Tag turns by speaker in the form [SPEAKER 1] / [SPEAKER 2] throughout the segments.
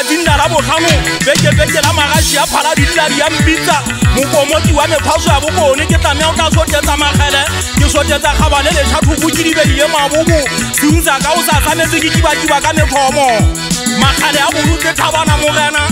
[SPEAKER 1] dinda la botlhano beke la magashi ya phala dinda di ambitsa mokomoti wa mephaso ya bokone ke tlamea o tla sotetsa magele ke sotetsa kgabane le tlhathuku ke dibedile mabobo seunsa ka o sa tshwanetse ke kibakiba ka mephomo magale a bolutse tlhabana morena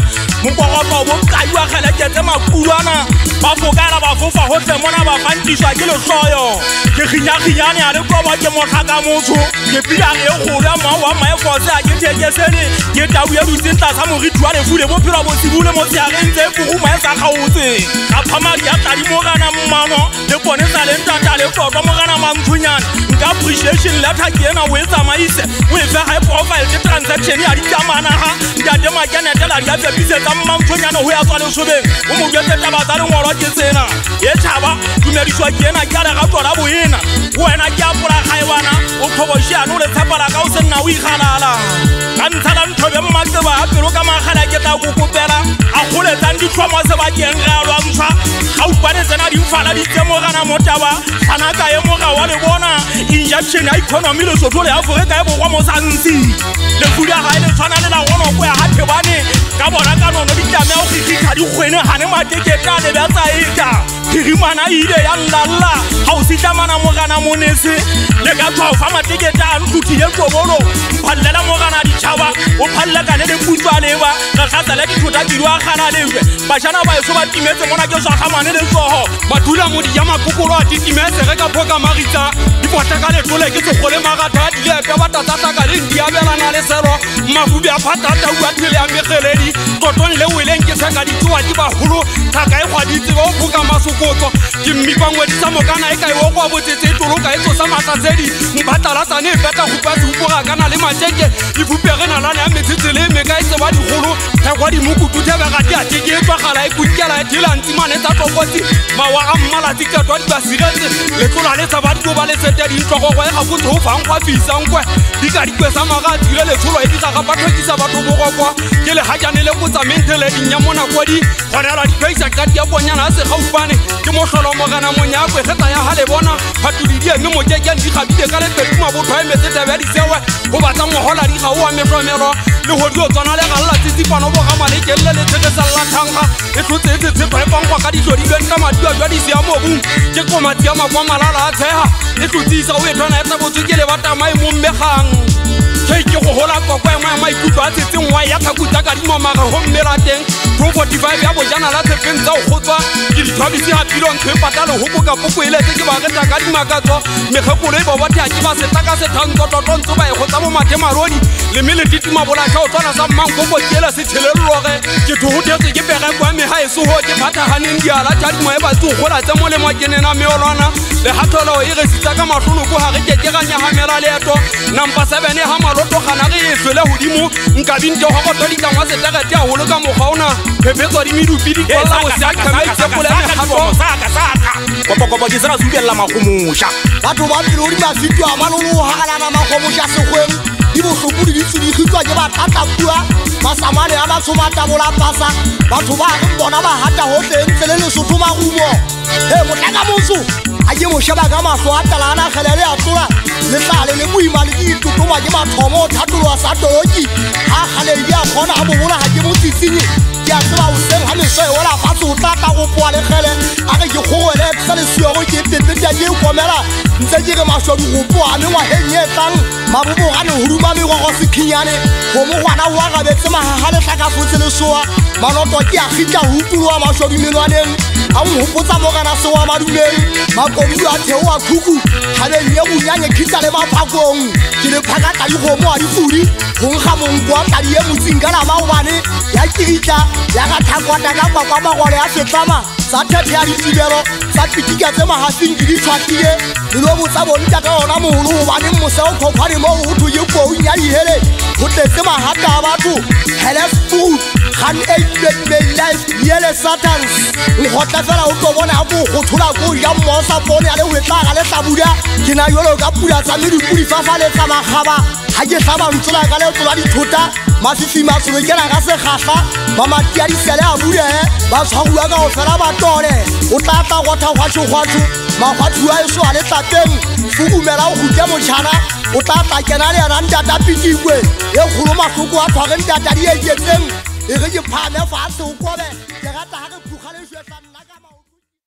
[SPEAKER 1] mokogoto bo kaiwa gele ketse makulwana ba fokela ba fofa hotle mona ba fantiswa ke lehloyo ke khinyakhinyane a le kobo ke motlhaka motho ke pila e kgolo ma wa maefose a ke thekesene ke tau ya dutsinta sa moriti wa lefu le bophelo bo tsibule mo seageng tse poguma e sa kgaotse ka phamadi ya tadi morana mmano le bone sa le ntata le tlotlo morana manthunyana nka appreciation letter ke ena o e tsamaise o e fe high profile ke transaction ya ditamana ha ntate makenetela di a tsepisetsa mmanthunyana ho ya tswa lesobeng o mo jetse taba tsa lengwalo ke tsena e tšhaba dumediswa ke ena ke a lerato la boena wena ke apola kgaebana o kgobošiane o le tshepela ka o se nna o ikgalala ka ntsha la nthobe mmatseba a pelo ka magala ke tla kokopela a kgoletsang ditlhomo sebakeng re a lwantshwa gaupane tsena di mfala ditsemogana mo taba tshwanaka e moga wa le bona injection ya economy lesotho le aforika e borwa mo santsi lefudi ya gae le tshwana le la gonoko ya gathebane ka bona ka nono di tlamea go fitlha dikgwene gane matekete a lebetsa eta phirimana ile ya ndalla ga o sitlamana mogana monese le ka tswa fa matekete a ntlhuthile tobolo mphallela mogana ditšhaba o phallekane le putswa leba re tlatsela dithota kedi a gana lefe bašana ba eso ba timetse mona ke swagamane le tsogo badula modi ya makokolo a titimetse ge ka phoka maritsa dipota ka letlole ke segole magatho a dilepe ba tatataka le ndiabelana le selo mafubi a phatata ua thele ya megeledi totong le weleng ke seka ditsewa di bagolo thaka e kgwaditse ba o phoka masokotso ke mmipangwedisa mokana e ka e okwa botsetse e toloka e tsosa matlatsedi mphatlalatsane e peta go pase upoga kana le mateke e fupegenalane ya metsetsele e meka e tseba digolo thekwa dimokutu thebega di a teke e tswagala e kunkela e thelantimane tsa tlokotsi mawa a mmalatsi ketwa di basiretse letlola le tsa badiko ba lesete dintlhogogo e gabotse go fangkgwa fisankwe di ka dikwesa maga a tile letsholo e digaga batlhokisa batho bogokwa ke legajane le kotsa mentheleding ya monakodi gonela dipaisa kati ya bonyana a segaupane ke motlholo mogana monyakwe geta ya gale bona phatoledi eme mokekeng di gabile ka lepetuma botho a emetsetebe ya disewe go batsa mogola di ga o a metlomelo le godi o tswana le galela tsitsipano bogamale kelele le tshegeselela thanga e tlhotse e tsetshepa e pangkgwa ka ditlodilweng ka madiwa jwa dise ya mobung ke komatsi ya makwa malala a tshega e tlotsisa o e tshwana e tsabotswe ke lebatama e mo mmegang ke go gola kokwa e moya maikutlo a tsetseng wa ya thakutsa ka dimamaga go mmela teng 245 ya bojana la tshepeng tsa go gotswa ke dithwabise gapile ntho e patale go boka poko e letse ke bageta ka dimakatso megekolo e bobathe a ke ba setaka sethantsotlotlontsho ba e gotsa mo mathemarodi le mele titimabolatlha o tswana sa mmankoko keela sethelelologe ke thogothetse ke pege kwa mega e seho ke phathaganeng diala tša dimo e batse go gola tse molemo ke nena meolwana le gatholao e resitsa ka matlholoko ga re kekeganyagamela leeto nampa 7 ga maloto gana ge e fele godimo nkabinte go goto ditlangwa setegete a golo ka mokgaona phephetso di medupi di kwalla go sea kgameitsepole megato kopokopo ke sena sukelela magomoša
[SPEAKER 2] batho ba pelo di ba fitwa malolo go gagalana magomoša segweng di bohlokodi di tsedikgitswa ke batatapua masamane a batshomatabola pasa batho ba reng bona ba hata gotlhe ntse le lesotho magumo e motlaka moso a ke mošeba ka mahlo a talana gelele a tlola letlale le boima le ke itotoma ke mathomo o thatoloa sa toloki a galedi a kgona a bobola ga ke motsitsinye ke a tseba boseng ga meso e wela fatshe go tlata go poa legele a ge ke kgogole sa lesiogo ke teteta ke e komela ntse ke re maswadi go poa mengwageng e tlang mabobogane huruma megogo sekhinyane go mo gwana o a gabetse magaga letlakafotse lesoa manoto ke a gitla go utuloa maswadi menwaneng a mohopotsa mogana se wa maduleng makodu a theo a khuku gabeng ye bonyanye khitla le maphakong ke le phakata digomo a difudi go nkga monko a tadi e motsing ka nama gobane ya kiritla ya ga thakwata ka kwakwa magole a setlama sa thethe ya ditibelo sa pitika tse magasing ke di tshwatile le lo botsa bonta ka ona mogolo gobaneng moseo kgokgwane mo go thwe ke koung ya dihele go tletse magata a batho helesfood Khan 8 May life yele Satans ngotla fela o tlo bona bo go thola go ya mosa bone ale o tla ga le tabuda ke na yolo ka pula tsa me di pudi fa fa le tsa magaba ha ke sa ba ntsola ka le tlola di thota mafifi matsolo ke na ga se gagla mama tia di sele a bule ba tshwagua ka go fela ba tole o tla ta go tha gwatsu magwathu a eso ale tapeng fukumela o gutya motšhana o tla ta kena le yana ntata pitikwe e kgolo mahloko a tshware ntata di eketseng e ge ke phame fatshe o kobe ke rata